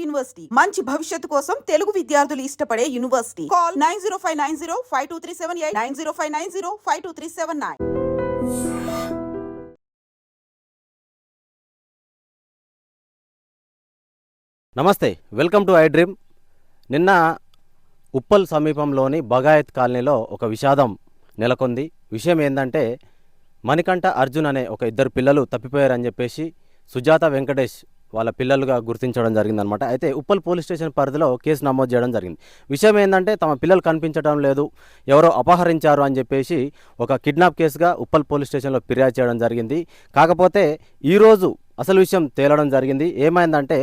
University మంచి భవిష్యత్తు కోసం తెలుగు విద్యార్థులు ఇష్టపడే యూనివర్సిటీ. కాల్ 9059052378 9059052379. నమస్తే, వెల్కమ్ టు ఐ డ్రీమ్. నిన్న ఉప్పల్ సమీపంలోని బగాయత్ కాలనీలో ఒక విషాదం నెలకొంది. విషయం ఏంటంటే మణికంఠ అర్జున్ అనే ఒక ఇద్దరు పిల్లలు తప్పిపోయారని చెప్పేసి సుజాత వెంకటేష్ వాళ్ళ పిల్లలుగా గుర్తించడం జరిగిందనమాట. అయితే ఉప్పల్ పోలీస్ స్టేషన్ పరిధిలో కేసు నమోదు చేయడం జరిగింది. విషయం ఏంటంటే తమ పిల్లలు కనిపించడం లేదు, ఎవరో అపహరించారు అని చెప్పేసి ఒక కిడ్నాప్ కేసుగా ఉప్పల్ పోలీస్ స్టేషన్లో ఫిర్యాదు చేయడం జరిగింది. కాకపోతే ఈరోజు అసలు విషయం తేలడం జరిగింది. ఏమైందంటే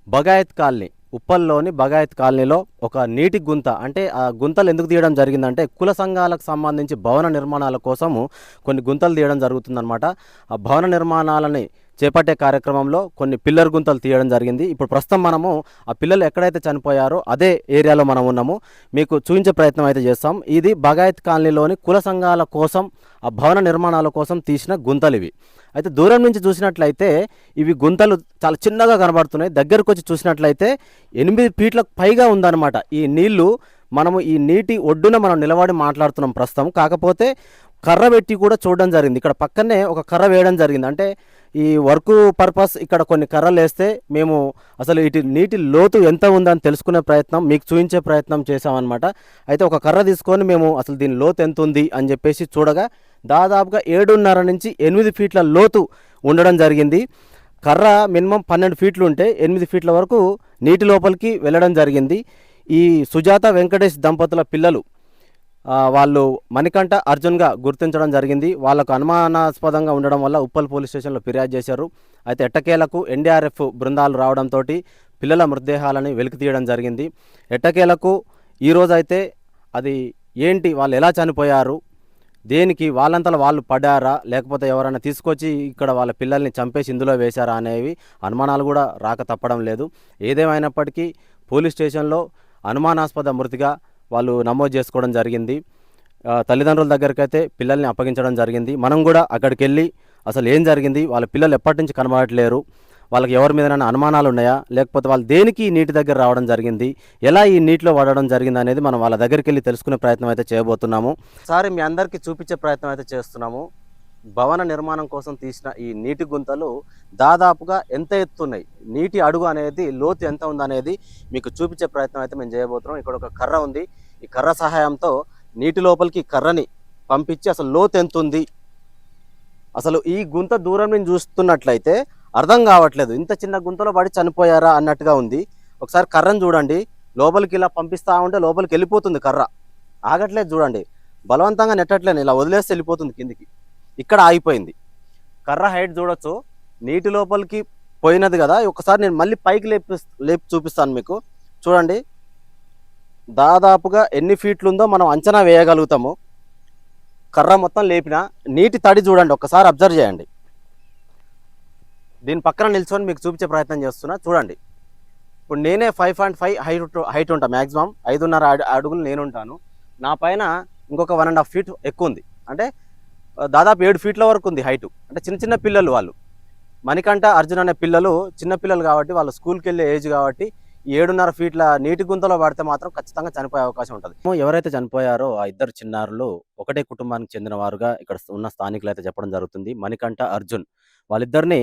బగాయత్ కాలనీ, ఉప్పల్లోని బగాయత్ కాలనీలో ఒక నీటి గుంత, అంటే ఆ గుంతలు ఎందుకు తీయడం జరిగిందంటే కుల సంఘాలకు సంబంధించి భవన నిర్మాణాల కోసము కొన్ని గుంతలు తీయడం జరుగుతుందన్నమాట. ఆ భవన నిర్మాణాలని చేపట్టే కార్యక్రమంలో కొన్ని పిల్లర్ గుంతలు తీయడం జరిగింది. ఇప్పుడు ప్రస్తుతం మనము ఆ పిల్లలు ఎక్కడైతే చనిపోయారో అదే ఏరియాలో మనం ఉన్నాము. మీకు చూపించే ప్రయత్నం అయితే చేస్తాం. ఇది బగాయత్ కాలనీలోని కుల సంఘాల కోసం, ఆ భవన నిర్మాణాల కోసం తీసిన గుంతలు ఇవి. అయితే దూరం నుంచి చూసినట్లయితే ఇవి గుంతలు చాలా చిన్నగా కనబడుతున్నాయి. దగ్గరకు వచ్చి చూసినట్లయితే 8 ఫీట్లకు పైగా ఉందన్నమాట ఈ నీళ్లు. మనము ఈ నీటి ఒడ్డున మనం నిలబడి మాట్లాడుతున్నాం ప్రస్తుతం. కాకపోతే కర్ర పెట్టి కూడా చూడడం జరిగింది. ఇక్కడ పక్కనే ఒక కర్ర వేయడం జరిగింది. అంటే ఈ వర్క్ పర్పస్ ఇక్కడ కొన్ని కర్రలు వేస్తే మేము అసలు ఇటు నీటి లోతు ఎంత ఉందని తెలుసుకునే ప్రయత్నం, మీకు చూపించే ప్రయత్నం చేసామన్నమాట. అయితే ఒక కర్ర తీసుకొని మేము అసలు దీని లోతు ఎంత ఉంది అని చెప్పేసి చూడగా దాదాపుగా 7.5 నుంచి 8 ఫీట్ల లోతు ఉండడం జరిగింది. కర్ర మినిమం 12 ఫీట్లు ఉంటే 8 ఫీట్ల వరకు నీటి లోపలికి వెళ్ళడం జరిగింది. ఈ సుజాత వెంకటేష్ దంపతుల పిల్లలు వాళ్ళు మణికంఠ అర్జున్గా గుర్తించడం జరిగింది. వాళ్ళకు అనుమానాస్పదంగా ఉండడం వల్ల ఉప్పల్ పోలీస్ స్టేషన్లో ఫిర్యాదు చేశారు. అయితే ఎట్టకేలకు ఎన్డీఆర్ఎఫ్ బృందాలు రావడంతో పిల్లల మృతదేహాలని వెలికి తీయడం జరిగింది. ఎట్టకేలకు ఈరోజైతే అది ఏంటి, వాళ్ళు ఎలా చనిపోయారు, దేనికి, వాళ్ళంతలో వాళ్ళు పడారా లేకపోతే ఎవరైనా తీసుకొచ్చి ఇక్కడ వాళ్ళ పిల్లల్ని చంపేసి ఇందులో వేశారా అనేవి అనుమానాలు కూడా రాక తప్పడం లేదు. ఏదేమైనప్పటికీ పోలీస్ స్టేషన్లో అనుమానాస్పద మృతిగా వాళ్ళు నమోదు చేసుకోవడం జరిగింది. తల్లిదండ్రుల దగ్గరికి అయితే పిల్లల్ని అప్పగించడం జరిగింది. మనం కూడా అక్కడికి వెళ్ళి అసలు ఏం జరిగింది, వాళ్ళ పిల్లలు ఎప్పటి నుంచి కనబడట్లేరు, వాళ్ళకి ఎవరి మీదైనా అనుమానాలు ఉన్నాయా, లేకపోతే వాళ్ళు దేనికి ఈ నీటి దగ్గర రావడం జరిగింది, ఎలా ఈ నీటిలో పడడం జరిగింది అనేది మనం వాళ్ళ దగ్గరికి వెళ్ళి తెలుసుకునే ప్రయత్నం అయితే చేయబోతున్నాము. ఒకసారి మీ అందరికీ చూపించే ప్రయత్నం అయితే చేస్తున్నాము. భవన నిర్మాణం కోసం తీసిన ఈ నీటి గుంతలు దాదాపుగా ఎంత ఎత్తున్నాయి, నీటి అడుగు అనేది లోతు ఎంత ఉందనేది మీకు చూపించే ప్రయత్నం అయితే మేము చేయబోతున్నాం. ఇక్కడ ఒక కర్ర ఉంది. ఈ కర్ర సహాయంతో నీటి లోపలికి కర్రని పంపించి అసలు లోతు ఎంత ఉంది, అసలు ఈ గుంత దూరం నుంచి చూస్తున్నట్లయితే అర్థం కావట్లేదు, ఇంత చిన్న గుంతలో పడి చనిపోయారా అన్నట్టుగా ఉంది. ఒకసారి కర్రను చూడండి, లోపలికి ఇలా పంపిస్తూ ఉంటే లోపలికి వెళ్ళిపోతుంది కర్ర, ఆగట్లేదు చూడండి, బలవంతంగా నెట్టట్లేదు, ఇలా వదిలేస్తే వెళ్ళిపోతుంది కిందికి. ఇక్కడ ఆగిపోయింది. కర్ర హైట్ చూడొచ్చు, నీటి లోపలికి పోయినది కదా. ఒకసారి నేను మళ్ళీ పైకి లేపి చూపిస్తాను మీకు. చూడండి దాదాపుగా ఎన్ని ఫీట్లు ఉందో మనం అంచనా వేయగలుగుతాము. కర్ర మొత్తం లేపిన నీటి తడి చూడండి, ఒకసారి అబ్జర్వ్ చేయండి. దీని పక్కన నిల్చొని మీకు చూపించే ప్రయత్నం చేస్తున్నా. చూడండి, ఇప్పుడు నేనే 5.5 హైట్ ఉంటాను, మ్యాక్సిమం 5.5 అడుగులు నేను ఉంటాను. నా పైన ఇంకొక 1.5 ఫీట్ ఎక్కువ ఉంది, అంటే దాదాపు 7 ఫీట్ల వరకు ఉంది హైటు. అంటే చిన్న చిన్న పిల్లలు వాళ్ళు, మణికంఠ అర్జున్ అనే పిల్లలు చిన్న పిల్లలు కాబట్టి వాళ్ళు స్కూల్కి వెళ్ళే ఏజ్ కాబట్టి 7.5 ఫీట్ల నీటి గుంతలో పడితే మాత్రం ఖచ్చితంగా చనిపోయే అవకాశం ఉంటుంది. ఎవరైతే చనిపోయారో ఆ ఇద్దరు చిన్నారులు ఒకటే కుటుంబానికి చెందిన వారుగా ఇక్కడ ఉన్న స్థానికులు అయితే చెప్పడం జరుగుతుంది. మణికంఠ అర్జున్ వాళ్ళిద్దరిని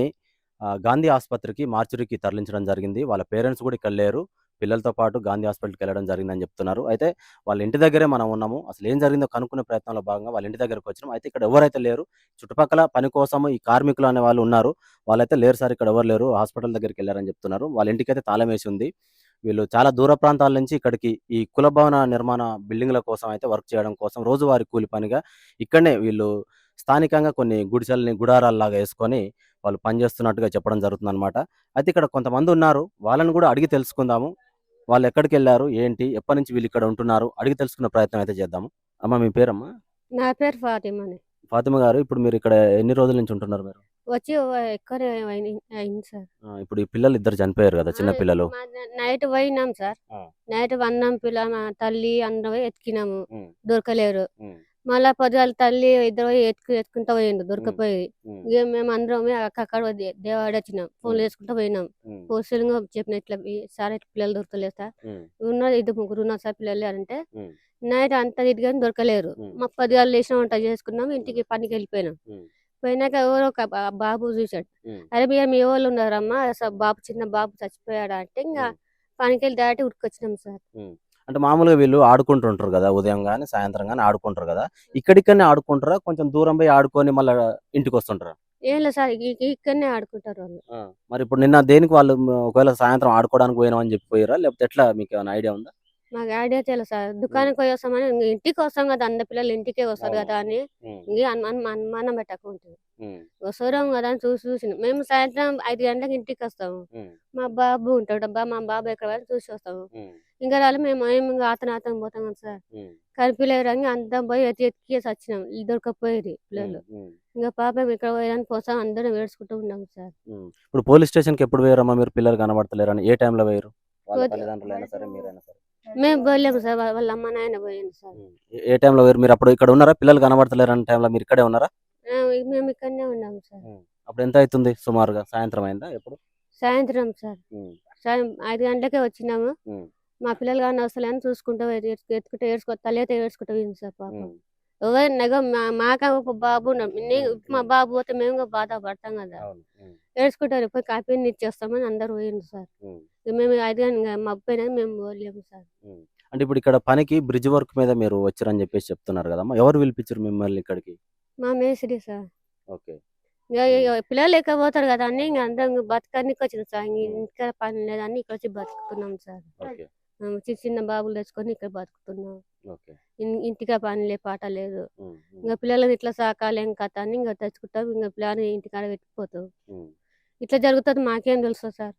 గాంధీ ఆసుపత్రికి మార్చురికి తరలించడం జరిగింది. వాళ్ళ పేరెంట్స్ కూడా ఇక్కడ లేరు, పిల్లలతో పాటు గాంధీ హాస్పిటల్కి వెళ్ళడం జరిగిందని చెప్తున్నారు. అయితే వాళ్ళ ఇంటి దగ్గరే మనం ఉన్నాము. అసలు ఏం జరిగిందో కనుక్కునే ప్రయత్నంలో భాగంగా వాళ్ళ ఇంటి దగ్గరకు వచ్చినాం. అయితే ఇక్కడ ఎవరైతే లేరు, చుట్టుపక్కల పని కోసము ఈ కార్మికులు అనే వాళ్ళు ఉన్నారు, వాళ్ళైతే లేరు సార్, ఇక్కడ ఎవరు లేరు, హాస్పిటల్ దగ్గరికి వెళ్ళారని చెప్తున్నారు. వాళ్ళ ఇంటికి అయితే తాళం వేసి ఉంది. వీళ్ళు చాలా దూర ప్రాంతాల నుంచి ఇక్కడికి ఈ కుల భవన నిర్మాణ బిల్డింగ్ల కోసం అయితే వర్క్ చేయడం కోసం రోజువారీ కూలి పనిగా ఇక్కడనే వీళ్ళు స్థానికంగా కొన్ని గుడారాల్లాగా వేసుకొని వాళ్ళు పనిచేస్తున్నట్టుగా చెప్పడం జరుగుతుంది అనమాట. అయితే ఇక్కడ కొంతమంది ఉన్నారు, వాళ్ళని కూడా అడిగి తెలుసుకుందాము. వాళ్ళు ఎక్కడికి వెళ్ళారు, ఏంటి, ఎప్పటి నుంచి వీళ్ళు ఇక్కడ ఉంటున్నారు, అడిగి తెలుసుకునే ప్రయత్నం అయితే చేద్దాము. అమ్మ, మీ పేరమ్మా? నా పేరు ఫాతిమాని. ఫాతిమా గారు, ఇప్పుడు మీరు ఇక్కడ ఎన్ని రోజుల నుంచి ఉంటున్నారు? మీరు వచ్చి ఎక్కువనే అయింది సార్. ఇప్పుడు ఈ పిల్లలు ఇద్దరు చనిపోయారు కదా, చిన్న పిల్లలు. నైట్ పోయినాం సార్, నైట్ వన్నాం, పిల్ల తల్లి అందరం ఎతికినాము, దొరకలేరు. మళ్ళా పొద్దుగాల తల్లి ఇద్దరు ఎత్తుకుంటా పోయిండు దొరకపోయి. ఇక మేము అందరం అక్కడ దేవాడ వచ్చినాం. ఫోన్లు వేసుకుంటా పోయినాం. పోలీసులు చెప్పిన ఇట్లా సార్ ఇట్లా పిల్లలు దొరకలేదు సార్, ఉన్నారు 2-3 ఉన్నారు సార్ పిల్లలు అంటే. నైట్ అంతా తిరిగి దొరకలేరు. మా పొద్దుగాల లేచిన వంట చేసుకున్నాం, ఇంటికి పనికి వెళ్ళిపోయినాం. పోయినాక ఎవరో ఒక బాబు చూశాడు. అరే బియ్యం మీ వాళ్ళు ఉన్నారమ్మా, అసలు బాబు చిన్న బాబు చచ్చిపోయాడా అంటే ఇంకా పనికి వెళ్ళి దాటి ఉడికొచ్చినాం సార్. అంటే మామూలుగా వీళ్ళు ఆడుకుంటుంటారు కదా, ఉదయం కానీ సాయంత్రం కానీ ఆడుకుంటారు కదా, ఇక్కడికనే ఆడుకుంటారా కొంచెం దూరం పోయి ఆడుకొని మళ్ళీ ఇంటికి వస్తుంటారా? ఏం లేదు సార్, ఇక్కడనే ఆడుకుంటారు వాళ్ళు. మరి ఇప్పుడు నిన్న దేనికి వాళ్ళు ఒకవేళ సాయంత్రం ఆడుకోవడానికి పోయినామని చెప్పి పోయారా, లేకపోతే ఎట్లా, మీకు ఏమైనా ఐడియా ఉందా? మాకు ఐడియా తెలియదు సార్. దుకాణానికి పోయి వస్తామని ఇంటికి వస్తాం కదా, అందరి పిల్లలు ఇంటికే వస్తారు కదా అని అనుమానం పెట్టకుంటుంది. వస్తాం కదా అని చూసి మేము సాయంత్రం 5 గంటలకు ఇంటికి వస్తాము. మా బాబు ఉంటాడు, మా బాబు ఎక్కడ చూసి వస్తాము. ఇంకా రాళ్ళు మేము ఇంకా అతను పోతాం కదా సార్. కనిపించలేరు అంతా పోయి ఎత్తికేసి వచ్చినాం. దొరకపోయేది పిల్లలు. ఇంకా పాప ఇక్కడ పోయారని పోసాం, అందరం ఏడ్చుకుంటూ ఉన్నాం సార్. ఇప్పుడు పోలీస్ స్టేషన్ కి ఎప్పుడు పోయారమ్మా మీరు? పిల్లలు కనబడతలేరని ఏ టైంలో పోయారు? తల్లిదండ్రులైనా సరే మీరైనా సరే మేము పోలేము సార్, వాళ్ళ అమ్మ నాయన పోయింది సార్. ఏ టైంలో పోయారు మీరు? అప్పుడు ఇక్కడ ఉన్నారా? పిల్లలు కనబడతలేరు అనే టైంలో మీరు ఇక్కడే ఉన్నారా? మేము ఇక్కడనే ఉన్నాము సార్. అప్పుడు ఎంత అవుతుంది సుమారుగా? సాయంత్రం అయిందా? ఎప్పుడు? సాయంత్రం సార్. 5 గంటలకే వచ్చినాము. మా పిల్లలు కానీ వస్తలేని చూసుకుంటూ ఎత్తుకుంటే తల్లి అయితే ఏడ్చుకుంటూ పోయింది సార్ పాపం. ఎవరినగా మాక బాబు మా బాబు పోతే మేము బాధపడతాం కదా, ఏడ్చుకుంటారు. పోయి కాపీని ఇచ్చేస్తామని అందరు పోయింది సార్. మేము 5 గంటల మబ్బైనా మేము పోలేము సార్. అంటే ఇప్పుడు ఇక్కడ పనికి బ్రిడ్జ్ వర్క్ మీద మీరు వచ్చారని చెప్పేసి చెప్తున్నారు కదమ్మా, ఎవరు పిలిపించారు మిమ్మల్ని ఇక్కడికి? మా మేస్త్రి సార్. ఓకే. పిల్లలు లేకపోతారు కదా అని ఇంకా అందరం బతకడానికి వచ్చింది సార్. ఇంకా పని లేదని ఇక్కడ వచ్చి బతుకుతున్నాం సార్. చిన్న బాబులు తెచ్చుకొని ఇక్కడ బతుకుతున్నాం. ఇంటికా పని పాట లేదు. ఇంకా పిల్లలు ఇట్లా సాకాలేం కథ అని ఇంకా తెచ్చుకుంటాం. ఇంకా పిల్లలు ఇంటికాడ పెట్టిపోతాం. ఇట్లా జరుగుతుంది మాకేం తెలుసు సార్.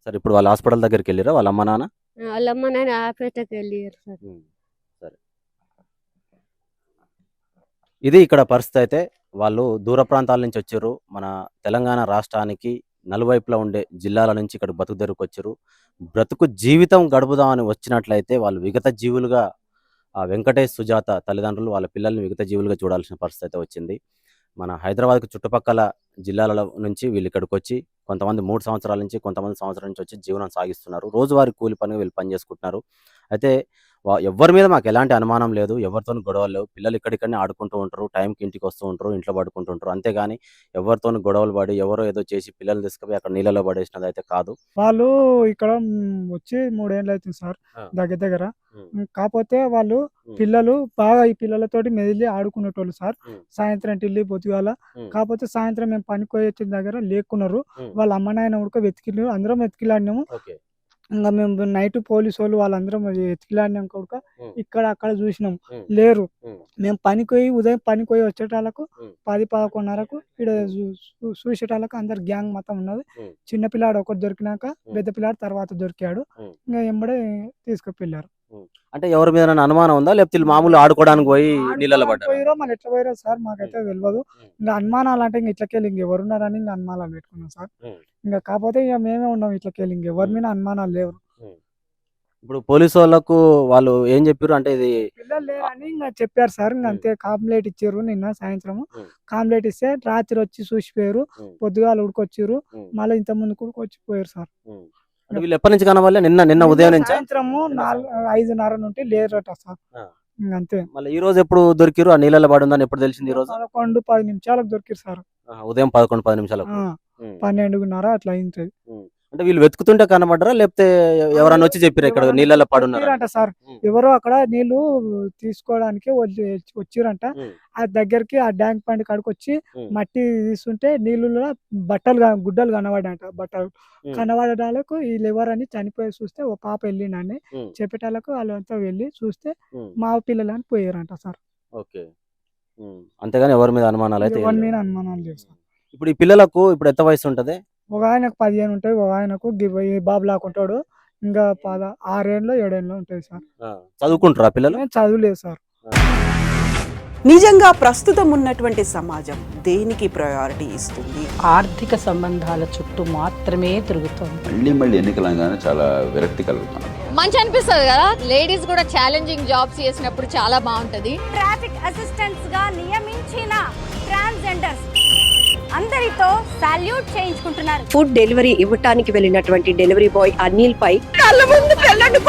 సరే, ఇప్పుడు వాళ్ళ హాస్పిటల్ దగ్గరికి వెళ్ళారా వాళ్ళ అమ్మ నాన్న? వాళ్ళ అమ్మ నాన్న ఆపరేటర్కి వెళ్ళారు సార్. సరే, ఇది ఇక్కడ పరిస్థితి. అయితే వాళ్ళు దూర ప్రాంతాల నుంచి వచ్చారు. మన తెలంగాణ రాష్ట్రానికి నలువైపులా ఉండే జిల్లాల నుంచి ఇక్కడ బతుకు తెరుకు వచ్చారు. బ్రతుకు జీవితం గడుపుదామని వచ్చినట్లయితే వాళ్ళు విగత జీవులుగా, ఆ వెంకటేష్ సుజాత తల్లిదండ్రులు వాళ్ళ పిల్లల్ని విగత జీవులుగా చూడాల్సిన పరిస్థితి అయితే వచ్చింది. మన హైదరాబాద్కు చుట్టుపక్కల జిల్లాల నుంచి వీళ్ళు ఇక్కడికి వచ్చి కొంతమంది 3 సంవత్సరాల నుంచి, కొంతమంది సంవత్సరాల నుంచి వచ్చి జీవనం సాగిస్తున్నారు. రోజువారీ కూలి పనిగా వీళ్ళు పని చేసుకుంటున్నారు. అయితే ఎవరి మీద మాకు ఎలాంటి అనుమానం లేదు, ఎవరితో గొడవలు లేవు. పిల్లలు ఇక్కడికనే ఆడుకుంటూ ఉంటారు, టైంకి ఇంటికి వస్తూ ఉంటారు, ఇంట్లో పడుకుంటుంటారు. అంతేగాని ఎవరితో గొడవలు పడి ఎవరో ఏదో చేసి పిల్లలు తీసుకుపోయి అక్కడ నీళ్ళలో పడేసినది అయితే కాదు. వాళ్ళు ఇక్కడ వచ్చి 3 ఏళ్ళు అవుతుంది సార్ దగ్గర. కాకపోతే వాళ్ళు పిల్లలు బాగా ఈ పిల్లలతోటి మెదిలి ఆడుకునేటోళ్ళు సార్. సాయంత్రం టిల్లి పొద్దుగాల. కాకపోతే సాయంత్రం మేము పనికి పోయి వచ్చిన దగ్గర లేకున్నారు. వాళ్ళ అమ్మ నాయన ఉడక వెతికినారు, అందరం వెతికిలాడినాము. ఇంకా మేము నైట్ పోలీసు వాళ్ళు వాళ్ళందరం ఎతికిలాడినాం కూడా ఇక్కడ అక్కడ చూసినాం, లేరు. మేము పనికి పోయి ఉదయం పనికి పోయి వచ్చేటాలకు 10-11:30కు ఇక్కడ చూసేటాలకు అందరు గ్యాంగ్ మొత్తం ఉన్నది. చిన్న పిల్లాడు ఒకటి దొరికినాక పెద్ద పిల్లాడు తర్వాత దొరికాడు. ఇంకా ఎంబడే తీసుకుపోయారు. అంటే ఎవరి మీద అనుమానం ఉందా, లేకపోతే మామూలు ఆడుకోవడానికి పోయి నీళ్ళలో పోయిరో మళ్ళీ ఎట్లా పోయిరో సార్ మాకైతే తెలియదు. ఇంకా అనుమానాలు అంటే ఇంక ఇట్లకెళ్ళి ఇంకెవరున్నారని ఇంకా అనుమానాలు పెట్టుకున్నాం సార్. ఇంకా కాకపోతే ఇక మేమే ఉన్నాం ఇట్లకెళ్ళి, ఇంకెవరి మీద అనుమానాలు లేవు. ఇప్పుడు పోలీసు వాళ్ళకు వాళ్ళు ఏం చెప్పారు అంటే ఇది పిల్లలు లేరని ఇంకా చెప్పారు సార్. ఇంకా అంతే కాంప్లైంట్ ఇచ్చారు నిన్న సాయంత్రం. కాంప్లైంట్ ఇస్తే రాత్రి వచ్చి చూసిపోయారు, పొద్దుగాలు ఉడికొచ్చారు, మళ్ళీ ఇంత ముందు కూడా వచ్చిపోయారు సార్. వీళ్ళు ఎప్పటి నుంచి కనవాలి? నిన్న ఉదయం నుంచి సాయంత్రము 5:30 నుండి లేరట సార్. అంతే. మళ్ళీ ఈ రోజు ఎప్పుడు దొరికిరు? ఆ నీళ్ళలో పడి ఉందని ఎప్పుడు తెలిసింది? ఈ రోజు 11-10 నిమిషాలకు దొరికిరు సార్. ఉదయం 11-10 నిమిషాలకు, 12:30 అట్లా అయింది. అంటే వీళ్ళు వెతుకుతుంటే కనబడరా, లేకపోతే ఎవరన్నా వచ్చి చెప్పారు ఇక్కడ నీళ్ళలో పడున్నారంట సార్? ఎవరో అక్కడ నీళ్లు తీసుకోవడానికి వచ్చిరంట. ఆ దగ్గరికి ఆ ట్యాంక్ పాయింట్ కాడికి వచ్చి మట్టి తీస్తుంటే నీళ్ళలో గుడ్డలు కనబడంట. బట్టలు కనబడటాలకు వీళ్ళు ఎవరని చనిపోయి చూస్తే ఓ పాప వెళ్ళిండని చెప్పేటాలకు వాళ్ళంతా వెళ్ళి చూస్తే మా పిల్లలని పోయారంట సార్. ఓకే. అంతేగాని ఎవరి మీద అనుమానాలు అయితే అనుమానాలు లేవు సార్. ఇప్పుడు ఈ పిల్లలకు ఇప్పుడు ఎంత వయసు ఉంటది? ఒక ఆయనకు 15 ఉంటాయి, ఒక ఆయనకు బాబు లాకుంటాడు. ఇంకా 6 ఏళ్ళు 7 ఏళ్ళు ఉంటాయి సార్. చదువుకుంటారా పిల్లలు? చదువులేదు సార్. నిజంగా ప్రస్తుతం ఉన్నటువంటి సమాజం దేనికి ప్రయారిటీ ఇస్తుంది? ఆర్థిక సంబంధాల చుట్టూ మాత్రమే తిరుగుతోంది. మళ్ళీ ఎన్నికలంగానే చాలా విరక్తి కలుగుతాను. మంచి అనిపిస్తుంది కదా, లేడీస్ కూడా ఛాలెంజింగ్ జాబ్స్ చేసినప్పుడు చాలా బాగుంటది. ట్రాఫిక్ అసిస్టెంట్స్ గా నియమించిన ట్రాన్స్జెండర్స్ అందరితో సాల్యూట్ చేయించుకుంటున్నారు. ఫుడ్ డెలివరీ ఇవ్వటానికి వెళ్ళినటువంటి డెలివరీ బాయ్ అనిల్ పై కళ్ళ ముందు పెళ్ళండి